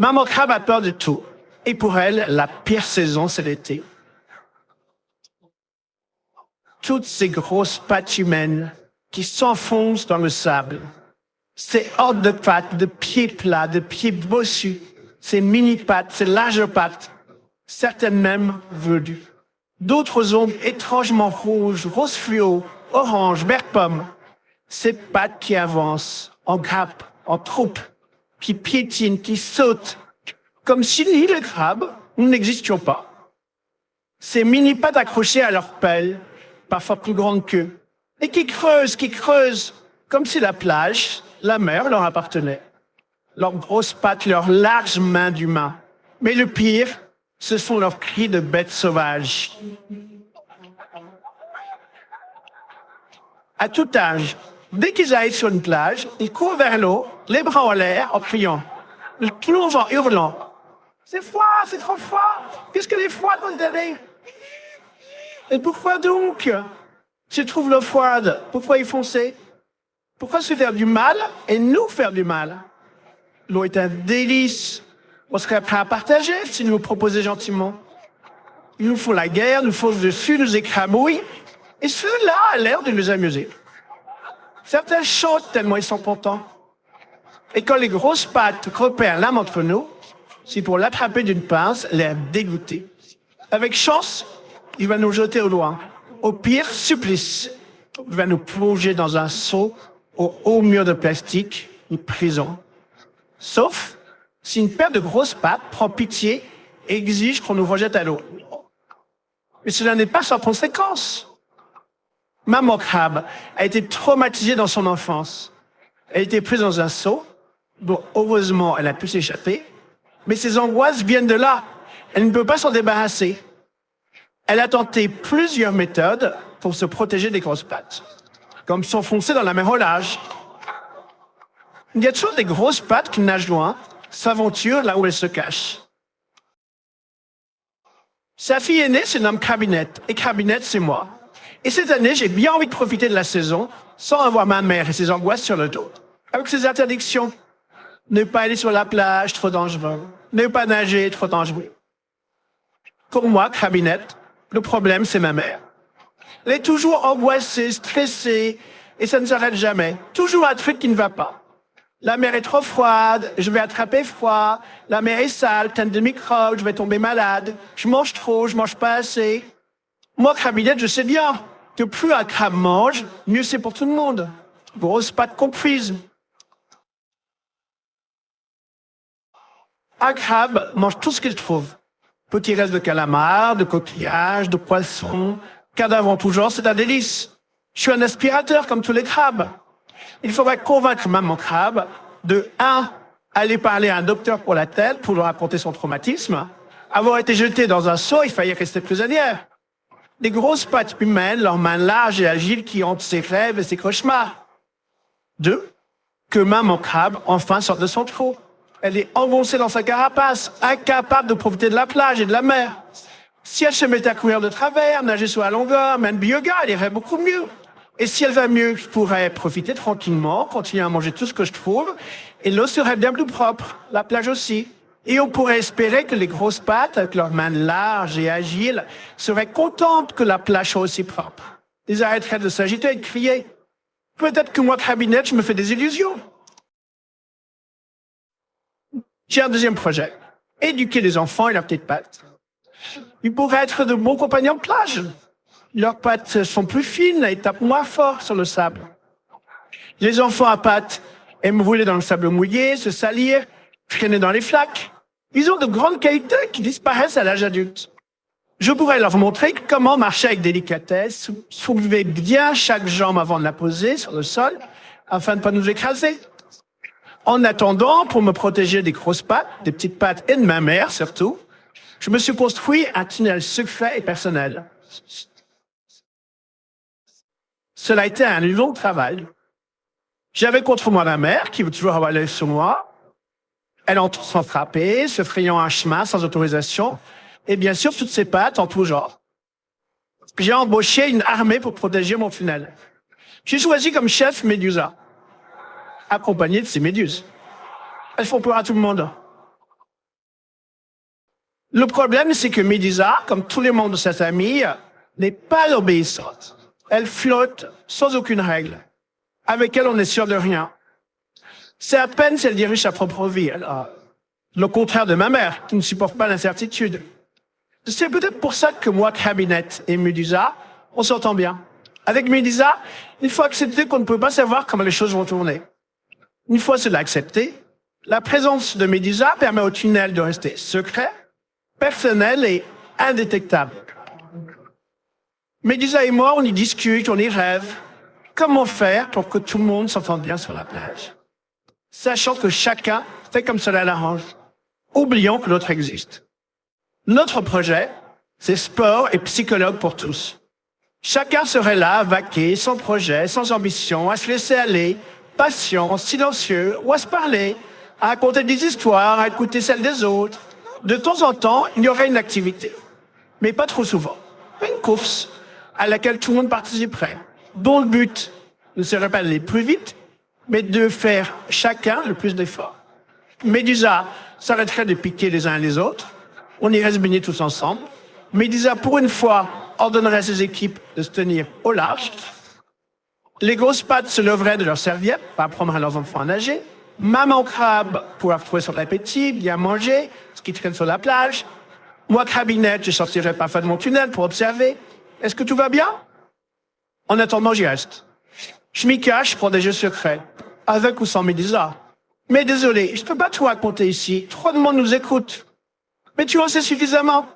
Maman crabe a peur de tout. Et pour elle, la pire saison, c'est l'été. Toutes ces grosses pattes humaines qui s'enfoncent dans le sable. Ces hordes de pattes, de pieds plats, de pieds bossus. Ces mini-pattes, ces larges pattes. Certaines même velues. D'autres ombres étrangement rouges, rose fluo, orange, vert pomme. Ces pattes qui avancent, en grappe, en troupe, qui piétinent, qui sautent, comme si les crabes, nous n'existions pas. Ces mini-pattes accrochées à leurs pelles, parfois plus grandes qu'eux, et qui creusent, comme si la plage, la mer leur appartenait. Leurs grosses pattes, leurs larges mains d'humains. Mais le pire, ce sont leurs cris de bêtes sauvages. À tout âge, dès qu'ils arrivent sur une plage, ils courent vers l'eau, les bras en l'air, en criant, le plongeant, hurlant. C'est froid, c'est trop froid. Qu'est-ce qu'elle est froide, mon bébé? Et pourquoi donc? Tu trouves l'eau froide, pourquoi y foncer? Pourquoi se faire du mal et nous faire du mal? L'eau est un délice. On serait prêt à partager si nous proposait gentiment. Ils nous font la guerre, nous foncent dessus, nous écrabouillent. Et cela a l'air de nous amuser. Certains chantent tellement ils sont contents. Et quand les grosses pattes repèrent l'âme entre nous, c'est pour l'attraper d'une pince, l'air dégoûté. Avec chance, il va nous jeter au loin. Au pire, supplice. Il va nous plonger dans un seau au haut mur de plastique, une prison. Sauf si une paire de grosses pattes prend pitié et exige qu'on nous rejette à l'eau. Mais cela n'est pas sans conséquence. Maman crabe a été traumatisée dans son enfance. Elle a été prise dans un seau, dont heureusement elle a pu s'échapper, mais ses angoisses viennent de là. Elle ne peut pas s'en débarrasser. Elle a tenté plusieurs méthodes pour se protéger des grosses pattes, comme s'enfoncer dans la mer au large. Il y a toujours des grosses pattes qui nagent loin, s'aventurent là où elles se cachent. Sa fille aînée se nomme Crabinette, et Crabinette, c'est moi. Et cette année, j'ai bien envie de profiter de la saison sans avoir ma mère et ses angoisses sur le dos. Avec ses interdictions. Ne pas aller sur la plage, trop dangereux. Ne pas nager, trop dangereux. Pour moi, Crabinette, le problème, c'est ma mère. Elle est toujours angoissée, stressée, et ça ne s'arrête jamais. Toujours un truc qui ne va pas. La mer est trop froide, je vais attraper froid. La mer est sale, teinte de microbes, je vais tomber malade. Je mange trop, je mange pas assez. Moi, Crabinette, je sais bien que plus un crabe mange, mieux c'est pour tout le monde. Grosse patte comprise. Un crabe mange tout ce qu'il trouve. Petits restes de calamars, de coquillages, de poissons, cadavres en tout genre, c'est un délice. Je suis un aspirateur comme tous les crabes. Il faudrait convaincre maman crabe de 1. Aller parler à un docteur pour la tête pour lui raconter son traumatisme. Avoir été jeté dans un seau, il fallait rester prisonnière. Des grosses pattes humaines, leurs mains larges et agiles qui hantent ses rêves et ses cauchemars. 2. Que maman crabe enfin sorte de son trou. Elle est engoncée dans sa carapace, incapable de profiter de la plage et de la mer. Si elle se mettait à courir de travers, nager sur la longueur, même bioga, elle irait beaucoup mieux. Et si elle va mieux, je pourrais profiter tranquillement, continuer à manger tout ce que je trouve, et l'eau serait bien plus propre, la plage aussi. Et on pourrait espérer que les grosses pattes, avec leurs mains larges et agiles, seraient contentes que la plage soit aussi propre. Ils arrêteraient de s'agiter et de crier. Peut-être que moi, Crabinette, je me fais des illusions. J'ai un deuxième projet. Éduquer les enfants et leurs petites pattes. Ils pourraient être de bons compagnons de plage. Leurs pattes sont plus fines et tapent moins fort sur le sable. Les enfants à pattes aiment rouler dans le sable mouillé, se salir, traîner dans les flaques. Ils ont de grandes qualités qui disparaissent à l'âge adulte. Je pourrais leur montrer comment marcher avec délicatesse, soulever bien chaque jambe avant de la poser sur le sol, afin de ne pas nous écraser. En attendant, pour me protéger des grosses pattes, des petites pattes et de ma mère surtout, je me suis construit un tunnel secret et personnel. Cela a été un long travail. J'avais contre moi ma mère, qui veut toujours avoir l'œil sur moi. Elle entre sans frapper, se frayant un chemin sans autorisation, et bien sûr toutes ses pattes en tout genre. J'ai embauché une armée pour protéger mon tunnel. J'ai choisi comme chef Médusa, accompagné de ces méduses. Elles font peur à tout le monde. Le problème, c'est que Médusa, comme tous les membres de sa famille, n'est pas l'obéissante. Elle flotte sans aucune règle, avec elle on n'est sûr de rien. C'est à peine si elle dirige sa propre vie. Le contraire de ma mère, qui ne supporte pas l'incertitude. C'est peut-être pour ça que moi, Cabinet et Médusa, on s'entend bien. Avec Médusa, il faut accepter qu'on ne peut pas savoir comment les choses vont tourner. Une fois cela accepté, la présence de Médusa permet au tunnel de rester secret, personnel et indétectable. Médusa et moi, on y discute, on y rêve. Comment faire pour que tout le monde s'entende bien sur la plage? Sachant que chacun fait comme cela l'arrange. Oublions que l'autre existe. Notre projet, c'est sport et psychologue pour tous. Chacun serait là, à vaquer, sans projet, sans ambition, à se laisser aller, patient, silencieux, ou à se parler, à raconter des histoires, à écouter celles des autres. De temps en temps, il y aurait une activité, mais pas trop souvent. Une course à laquelle tout le monde participerait, dont le but ne serait pas d'aller plus vite, mais de faire chacun le plus d'efforts. Médusa s'arrêterait de piquer les uns les autres, on irait se baigner tous ensemble. Médusa, pour une fois, ordonnerait à ses équipes de se tenir au large. Les grosses pattes se leveraient de leurs serviettes pour apprendre à leurs enfants à nager. Maman crabe pour trouver son appétit, bien manger, ce qui traîne sur la plage. Moi, Crabinette, je sortirais parfois de mon tunnel pour observer. Est-ce que tout va bien? En attendant, j'y reste. Je m'y cache pour des jeux secrets, avec ou sans Médusa. Mais désolé, je peux pas tout raconter ici. Trop de monde nous écoute. Mais tu en sais suffisamment.